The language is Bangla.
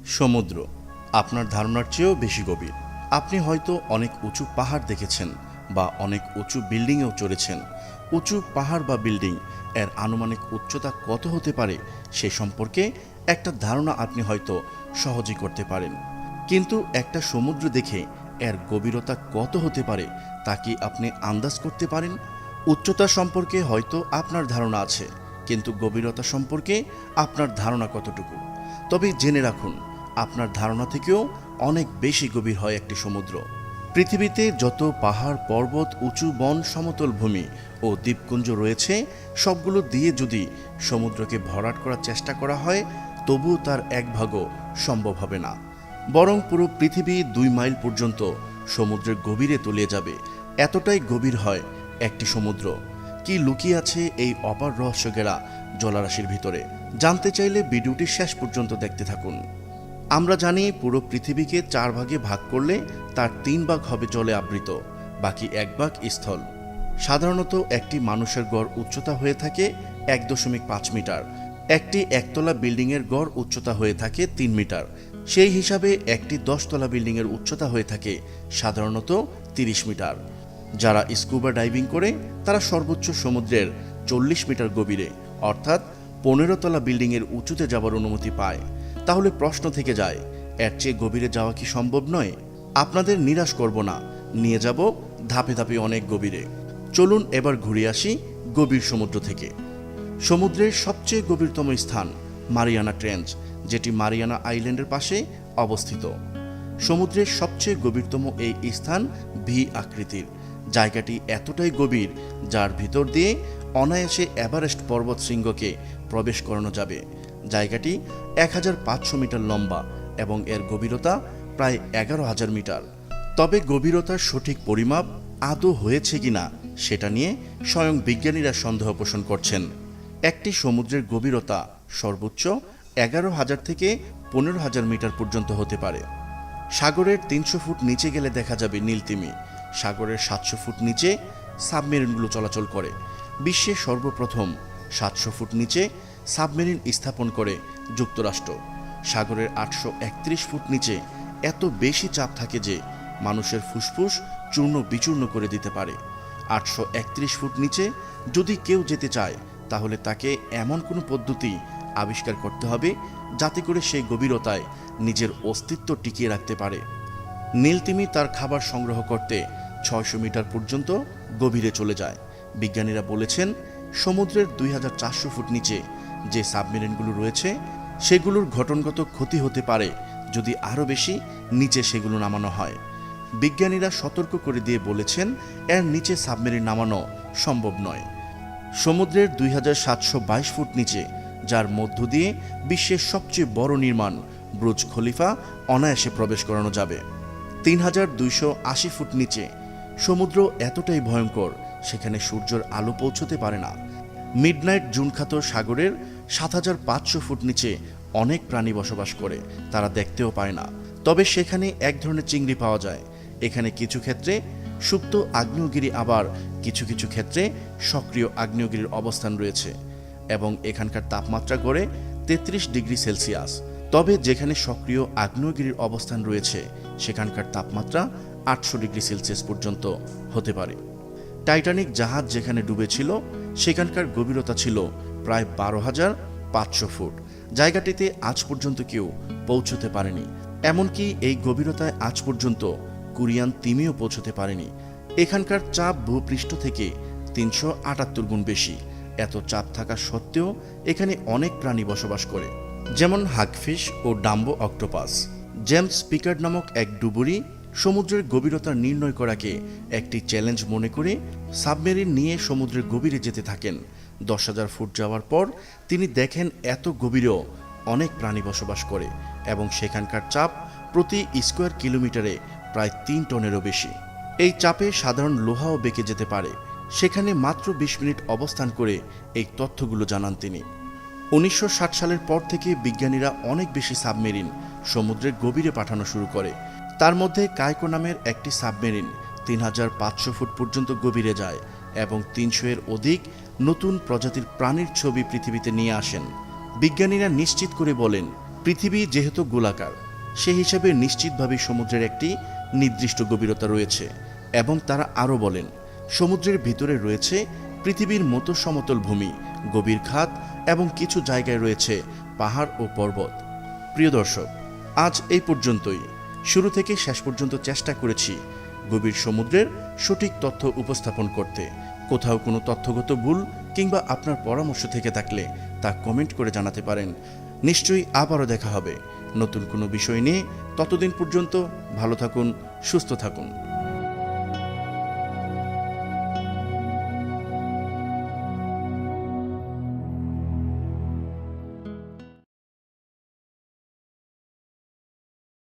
সমুদ্র আপনার ধারণার চেয়েও বেশি গভীর। আপনি হয়তো অনেক উঁচু পাহাড় দেখেছেন বা অনেক উঁচু বিল্ডিংয়েও চড়েছেন। উঁচু পাহাড় বা বিল্ডিং এর আনুমানিক উচ্চতা কত হতে পারে সে সম্পর্কে একটা ধারণা আপনি হয়তো সহজেই করতে পারেন, কিন্তু একটা সমুদ্র দেখে এর গভীরতা কত হতে পারে তা কি আপনি আন্দাজ করতে পারেন? উচ্চতা সম্পর্কে হয়তো আপনার ধারণা আছে, কিন্তু গভীরতা সম্পর্কে আপনার ধারণা কতটুকু? তবে জেনে রাখুন, আপনার ধারণা থেকেও অনেক বেশি গভীর হয় একটি সমুদ্র। পৃথিবীতে যত পাহাড়, পর্বত, উঁচু বন, সমতল ভূমি ও দ্বীপপুঞ্জ রয়েছে, সবগুলো দিয়ে যদি সমুদ্রকে ভরাট করার চেষ্টা করা হয়, তবুও তার এক ভাগও সম্ভব হবে না। বরং পুরো পৃথিবী 2 মাইল পর্যন্ত সমুদ্রের গভীরে তলিয়ে যাবে। এতটাই গভীর হয় একটি সমুদ্র। কি লুকিয়ে আছে এই অপার রহস্য ঘেরা জলরাশির ভিতরে? জানতে চাইলে ভিডিওটি শেষ পর্যন্ত দেখতে থাকুন। আমরা জানি পুরো পৃথিবীকে 4 ভাগে ভাগ করলে তার 3 ভাগ হবে জলে আবৃত, বাকি 1 ভাগ স্থল। সাধারণত একটি মানুষের গড় উচ্চতা হয়ে থাকে 1.5 মিটার। একটি একতলা বিল্ডিংয়ের গড় উচ্চতা হয়ে থাকে 3 মিটার। সেই হিসাবে একটি 10তলা বিল্ডিংয়ের উচ্চতা হয়ে থাকে সাধারণত 30 মিটার। যারা স্কুবা ডাইভিং করে তারা সর্বোচ্চ সমুদ্রের 40 মিটার গভীরে, অর্থাৎ 15তলা বিল্ডিংয়ের উঁচুতে যাবার অনুমতি পায়। তাহলে প্রশ্ন থেকে যায়, এর চেয়ে গভীরে যাওয়া কি সম্ভব নয়? আপনাদের নিরাশ করব না, নিয়ে যাব ধাপে ধাপে অনেক গভীরে। চলুন এবার ঘুরে আসি গভীর সমুদ্র থেকে। সমুদ্রের সবচেয়ে গভীরতম স্থান মারিয়ানা ট্রেঞ্চ, যেটি মারিয়ানা আইল্যান্ডের পাশে অবস্থিত। সমুদ্রের সবচেয়ে গভীরতম এই স্থান ভি আকৃতির। জায়গাটি এতটাই গভীর যার ভিতর দিয়ে অনায়াসে এভারেস্ট পর্বত শৃঙ্গকে প্রবেশ করানো যাবে। জায়গাটি 1500 মিটার লম্বা এবং এর গভীরতা প্রায় 11,000 মিটার। তবে গভীরতার সঠিক পরিমাপ আদৌ হয়েছে কিনা সেটা নিয়ে স্বয়ং বিজ্ঞানীরা সন্দেহ পোষণ করছেন। একটি সমুদ্রের গভীরতা সর্বোচ্চ 11,000 থেকে 15,000 মিটার পর্যন্ত হতে পারে। সাগরের 300 ফুট নিচে গেলে দেখা যাবে নীলতিমি। সাগরের 700 ফুট নিচে সাবমেরিনগুলো চলাচল করে। বিশ্বের সর্বপ্রথম 700 ফুট নিচে সাবমেরিন স্থাপন করে যুক্তরাষ্ট্র। সাগরের 831 ফুট নিচে এত বেশি চাপ থাকে যে মানুষের ফুসফুস চূর্ণ বিচূর্ণ করে দিতে পারে। 831 ফুট নিচে যদি কেউ যেতে চায়, তাহলে তাকে এমন কোনো পদ্ধতি আবিষ্কার করতে হবে যাতে করে সেই গভীরতায় নিজের অস্তিত্ব টিকিয়ে রাখতে পারে। নীলতিমি তার খাবার সংগ্রহ করতে 600 মিটার পর্যন্ত গভীরে চলে যায়। বিজ্ঞানীরা বলেছেন, সমুদ্রের 2400 ফুট নিচে যে সাবমেরিনগুলো রয়েছে সেগুলোর গঠনগত ক্ষতি হতে পারে যদি আরও বেশি নিচে সেগুলো নামানো হয়। বিজ্ঞানীরা সতর্ক করে দিয়ে বলেছেন, এর নিচে সাবমেরিন নামানো সম্ভব নয়। সমুদ্রের 2722 ফুট নিচে, যার মধ্য দিয়ে বিশ্বের সবচেয়ে বড় নির্মাণ বুর্জ খলিফা অনায়াসে প্রবেশ করানো যাবে। 3280 ফুট নিচে সমুদ্র এতটাই ভয়ঙ্কর, সেখানে সূর্যের আলো পৌঁছতে পারে না। মিডনাইট জুন খ্যাত সাগরের 7500 ফুট নিচে অনেক প্রাণী বসবাস করে, তারা দেখতেও পায় না। তবে সেখানে এক ধরনের চিংড়ি পাওয়া যায়। এখানে কিছু ক্ষেত্রে সুপ্ত আগ্নেয়গিরি, আবার কিছু কিছু ক্ষেত্রে সক্রিয় আগ্নেয়গিরির অবস্থান রয়েছে এবং এখানকার তাপমাত্রা গড়ে 33 ডিগ্রি সেলসিয়াস। তবে যেখানে সক্রিয় আগ্নেয়গিরির অবস্থান রয়েছে সেখানকার তাপমাত্রা 800 ডিগ্রি সেলসিয়াস পর্যন্ত হতে পারে। টাইটানিক জাহাজ যেখানে ডুবেছিল সেখানকার গভীরতা ছিল প্রায় 12,500 ফুট। জায়গাটিতে আজ পর্যন্ত কেউ পৌঁছতে পারেনি। এমনকি এই গভীরতায় আজ পর্যন্ত কোরিয়ান তিমিও পৌঁছতে পারেনি। এখানকার চাপ ভূপৃষ্ঠ থেকে 378 গুণ বেশি। এত চাপ থাকা সত্ত্বেও এখানে অনেক প্রাণী বসবাস করে, যেমন হাগফিশ ও ডাম্বো অক্টোপাস। জেমস পিকার্ড নামক এক ডুবুরি সমুদ্রের গভীরতা নির্ণয় করাকে একটি চ্যালেঞ্জ মনে করে সাবমেরিন নিয়ে সমুদ্রের গভীরে যেতে থাকেন। 10,000 ফুট যাওয়ার পর তিনি দেখেন এত গভীরেও অনেক প্রাণী বসবাস করে এবং সেখানকার চাপ প্রতি স্কোয়ার কিলোমিটারে প্রায় 3 টনেরও বেশি। এই চাপে সাধারণ লোহাও বেঁকে যেতে পারে। সেখানে মাত্র 20 মিনিট অবস্থান করে এই তথ্যগুলো জানান তিনি। 1960 সালের পর থেকে বিজ্ঞানীরা অনেক বেশি সাবমেরিন সমুদ্রের গভীরে পাঠানো শুরু করে। তার মধ্যে কাইকো নামের একটি সাবমেরিন 3500 ফুট পর্যন্ত গভীরে যায় এবং 300 এর অধিক নতুন প্রজাতির প্রাণীর ছবি পৃথিবীতে নিয়ে আসেন। বিজ্ঞানীরা নিশ্চিত করে বলেন, পৃথিবী যেহেতু গোলাকার, সে হিসাবে নিশ্চিতভাবে সমুদ্রের একটি নির্দিষ্ট গভীরতা রয়েছে এবং তারা আরও বলেন সমুদ্রের ভিতরে রয়েছে পৃথিবীর মতো সমতল ভূমি, গভীর খাত এবং কিছু জায়গায় রয়েছে পাহাড় ও পর্বত। প্রিয় দর্শক, আজ এই পর্যন্তই। শুরু থেকে শেষ পর্যন্ত চেষ্টা করেছি গভীর সমুদ্রের সঠিক তথ্য উপস্থাপন করতে। কোথাও কোনো তথ্যগত ভুল কিংবা আপনার পরামর্শ থেকে থাকলে তা কমেন্ট করে জানাতে পারেন। নিশ্চয়ই আবারও দেখা হবে নতুন কোনো বিষয় নিয়ে। ততদিন পর্যন্ত ভালো থাকুন, সুস্থ থাকুন।